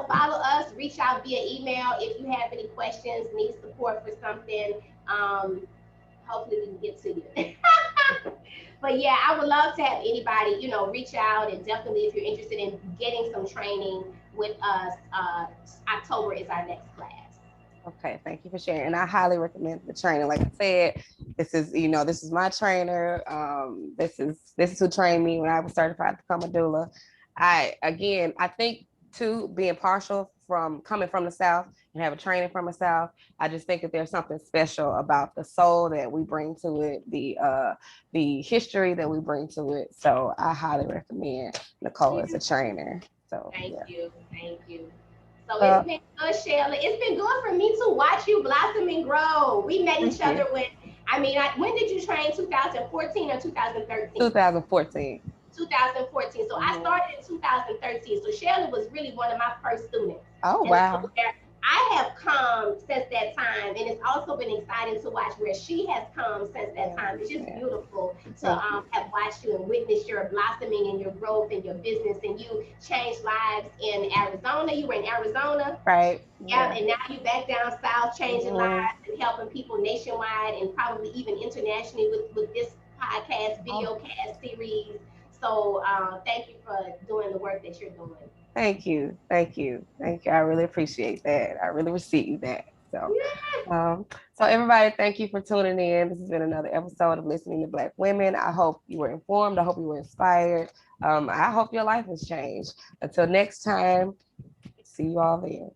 follow us, reach out via email if you have any questions, need support for something. Um, Hopefully, we can get to you. But yeah, I would love to have anybody, reach out, and definitely if you're interested in getting some training with us, October is our next class. Okay, thank you for sharing. And I highly recommend the training. Like I said, this is my trainer. This is who trained me when I was certified to become a doula. I think Two, being partial from coming from the South and have a training from the South. I just think that there's something special about the soul that we bring to it, the history that we bring to it. So I highly recommend Nicole as a trainer. So Thank yeah. you. Thank you. So it's Uh, been good, Shayla. It's been good for me to watch you blossom and grow. We met each Thank other you. when did you train? 2014 or 2013? 2014. 2014. So I Mhm. started in 2013. So Shirley was really one of my first students. Oh And so wow. where I have come since that time, and it's also been exciting to watch where she has come since that Yeah. time. It's just Yeah. beautiful to Thank you. have watched you and witnessed your blossoming and your growth and your business. And you changed lives in Arizona. You were in Arizona. Right. Yeah, Yeah. and now you back down south, changing Mhm. lives and helping people nationwide and probably even internationally with this podcast, Oh, video cast series. So thank you for doing the work that you're doing. thank you. Thank you. Thank you. I really appreciate that. I really receive that. So, Yeah. um, so everybody, thank you for tuning in. This has been another episode of Listening to Black Women. I hope you were informed. I hope you were inspired. I hope your life has changed. Until next time, see you all then.